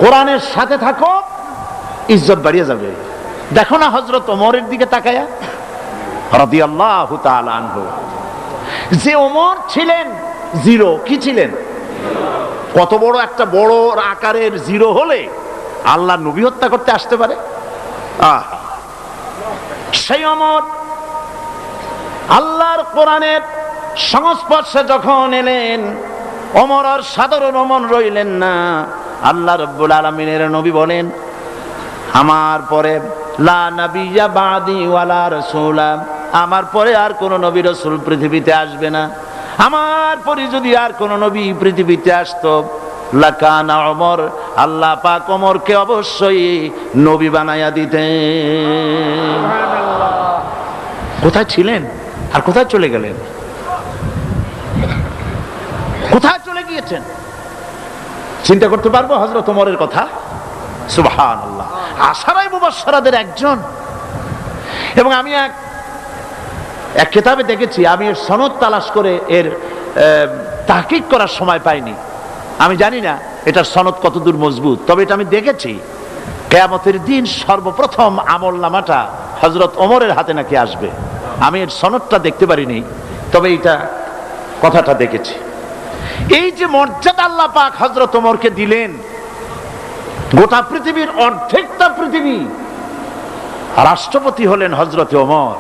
কোরআনের সাথে থাকো, ইজ্জত বাড়িয়ে যাবে। দেখো না হযরত ওমরের দিকে তাকায়া রাদিয়াল্লাহু তাআলা আনহু, যে ওমর ছিলেন জিরো, কি ছিলেন? কত বড় একটা বড় আকারের জিরো হলে আল্লাহ নবী হত্যা করতে আসতে পারে? সেই ওমর আল্লাহর কোরআনের সংস্পর্শে যখন এলেন, ওমর আর সাধারণ ওমর রইলেন না। আল্লাহ রাব্বুল আলামিনের নবী বলেন, আমার পরে লা নাবিয়্যা বাদি ওয়ালা রাসূলা, আমার পরে আর কোন নবী রাসূল পৃথিবীতে আসবে না। আমার পরে যদি আর কোন নবী পৃথিবীতে আসতো, লাকানা ওমর, আল্লাহ পাক ওমরকে অবশ্যই নবী বানায়া দিতেন। কোথায় ছিলেন আর কোথায় চলে গেলেন? কোথায় চলে গিয়েছেন? চিন্তা করতে পারবো হযরত ওমরের কথা? সুবহানাল্লাহ, আশারায়ে মুবাশশারাদের একজন। এবং আমি এক কিতাবে দেখেছি, আমি এর সনদ তালাশ করে এর তাহকিক করার সময় পাইনি। আমি জানি না এটার সনদ কতদূর মজবুত, তবে এটা আমি দেখেছি কিয়ামতের দিন সর্বপ্রথম আমলনামাটা হযরত ওমরের হাতে নাকি আসবে। আমি এর সনদটা দেখতে পারিনি, তবে এটা কথাটা দেখেছি। এই যে মর্যাদা আল্লাহ পাক হযরত ওমরকে দিলেন, গোটা পৃথিবীর অর্ধেকটা পৃথিবী রাষ্ট্রপতি হলেন হযরত ওমর।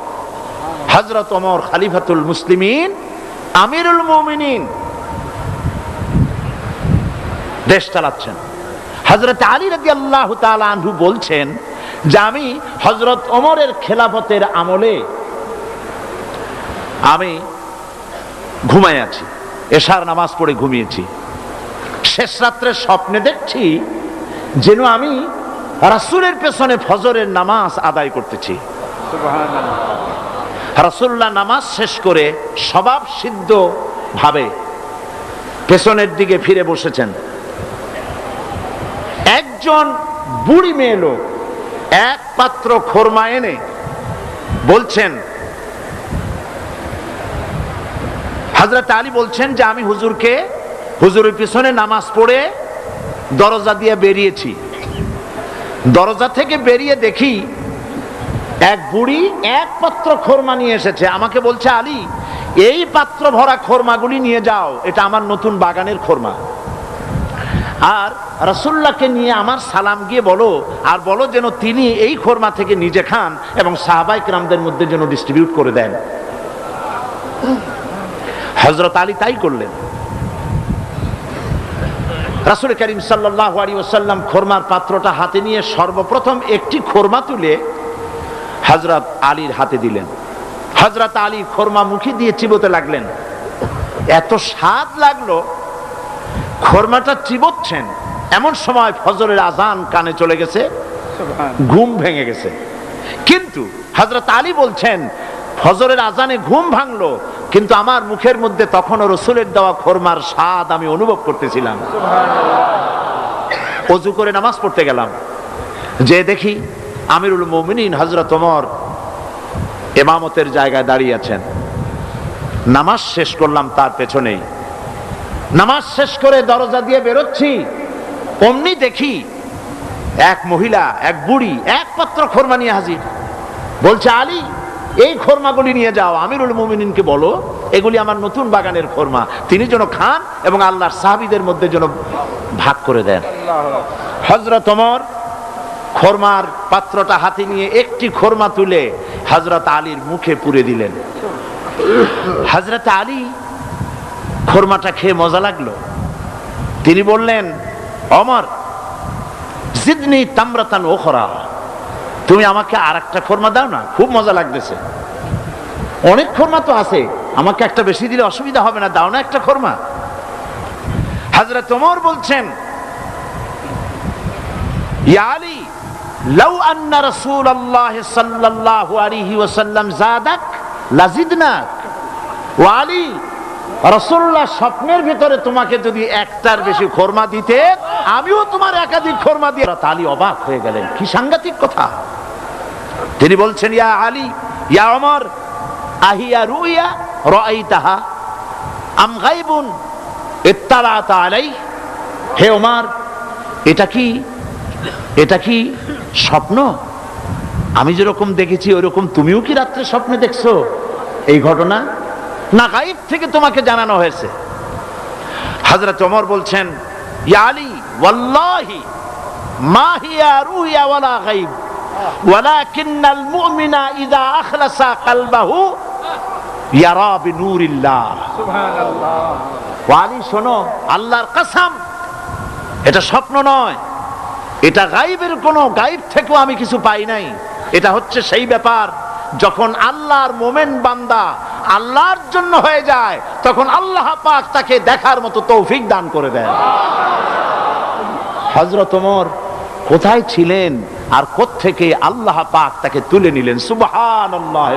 হযরত ওমর খলিফাতুল মুসলিমিন, আমিরুল মুমিনিন, দেশ চালাচ্ছেন। হযরত আলী রাদিয়াল্লাহু তাআলা আনহু বলছেন যে আমি হযরত ওমরের খেলাফতের আমলে আমি ঘুমায় আছি, এশার নামাজ পড়ে ঘুমিয়েছি। শেষ রাত্রে স্বপ্নে দেখছি যেন আমি রাসূলের পেছনে ফজরের নামাজ আদায় করতেছি। সুবহানাল্লাহ। রাসূলুল্লাহ নামাজ শেষ করে স্বভাব সিদ্ধ ভাবে পেছনের দিকে ফিরে বসেছেন। একজন বুড়ি মেয়ে লোক এক পাত্র খোরমা এনে বলছেন, হযরত আলী বলছেন যে আমি হুজুরের পিছনে নামাজ পড়ে দরজা দিয়ে বেরিয়েছি। দরজা থেকে বেরিয়ে দেখি এক বুড়ি এক পাত্র খোরমা নিয়ে এসেছে। আমাকে বলছে, আলী, এই পাত্র ভরা খোরমাগুলি নিয়ে যাও, এটা আমার নতুন বাগানের খোরমা। আর রাসূলুল্লাহকে নিয়ে আমার সালাম গিয়ে বলো, আর বলো যেন তিনি এই খোরমা থেকে নিজে খান এবং সাহাবায়ে কিরামদের মধ্যে যেন ডিস্ট্রিবিউট করে দেন। হযরত আলী তাই করলেন। রাসূল করিম সাল্লাল্লাহু আলাইহি ওয়াসাল্লাম খোরমার পাত্রটা হাতে নিয়ে সর্বপ্রথম একটি খোরমা তুলে হযরত আলীর হাতে দিলেন। হযরত আলী খোরমা মুখে দিয়ে চিবোতে লাগলেন। এত স্বাদ লাগলো, খোরমাটা চিবোচ্ছেন, এমন সময় ফজরের আজান কানে চলে গেছে, ঘুম ভেঙে গেছে। কিন্তু হযরত আলী বলছেন, ফজরের আজানে ঘুম ভাঙলো, কিন্তু আমার মুখের মধ্যে তখনও রাসূলের দেওয়া খোরমার স্বাদ আমি অনুভব করতেছিলাম। ওযু করে নামাজ পড়তে গেলাম, যে দেখি আমিরুল মুমিনিন হযরত ওমর ইমামতের জায়গায় দাঁড়িয়ে আছেন। নামাজ শেষ করলাম তার পেছনেই। নামাজ শেষ করে দরজা দিয়ে বেরোচ্ছি, অমনি দেখি এক মহিলা, এক বুড়ি এক পাত্র খোরমা নিয়ে হাজির। বলছে, আলী, এই খোরমাগুলি নিয়ে যাও, আমিরুল মুমিনিনকে বলো এগুলি আমার নতুন বাগানের খোরমা, তিনি যেন খান এবং আল্লাহর সাহাবীদের মধ্যে যেন ভাগ করে দেন। হযরত ওমর খোরমার পাত্রটা হাতে নিয়ে একটি খোরমা তুলে হযরত আলীর মুখে পুরে দিলেন। হযরত আলী খোরমাটা খেয়ে মজা লাগলো। তিনি বললেন, ওমর, জিদনি তামরাতান উখরা, তুমি আমাকে আরেকটা খোরমা দাও না, খুব মজা লাগতেছে। অনেক খোরমা তো আছে, আমাকে একটা বেশি দিলে অসুবিধা হবে না, দাও না একটা খোরমা। হযরত ওমর বলছেন, ইয়া আলী, লাউ আন্না রাসূলুল্লাহ সাল্লাল্লাহু আলাইহি ওয়াসাল্লাম যাদাক লাজিদনাক। ও আলী, রাসূলুল্লাহ স্বপ্নের ভিতরে তোমাকে যদি একটার বেশি খোরমা দিতে, আমিও তোমার একাধিক খোরমা দিয়ে। আলী অবাক হয়ে গেলেন, কি সাংঘাতিক কথা। তিনি বলছেন, ইয়া আলী, ইয়া ওমর, আহিয়া রুইয়া রাআইতাহা আম গায়বুন ইত্তালাতা আলাইহি। হে ওমর, এটা কি স্বপ্ন? আমি যেরকম দেখেছি ওইরকম তুমিও কি রাত্রে স্বপ্নে দেখছো এই ঘটনা, না গায়েব থেকে তোমাকে জানানো হয়েছে? হযরত ওমর বলছেন, ইয়া আলী ওয়াল্লাহি মা হিয়া রুয়া ওয়ালা গায়ব ওয়ালাকিন্নাল মুমিনা ইযা আখলাসা কলবাহু ইয়ারা বিনূরিল্লাহ। সুবহানাল্লাহ। ওয়ালি শোনো, আল্লাহর কসম, এটা স্বপ্ন নয়, এটা গায়েবের কোনো গায়েব থেকেও আমি কিছু পাই নাই। এটা হচ্ছে সেই ব্যাপার যখন আল্লাহর মোমেন বান্দা আল্লাহর জন্য হয়ে যায়, তখন আল্লাহ পাক তাকে দেখার মতো তৌফিক দান করে দেন। হযরত ওমর কোথায় ছিলেন আর কোত্থেকে আল্লাহ পাক তাকে তুলে নিলেন? সুবহানাল্লাহ।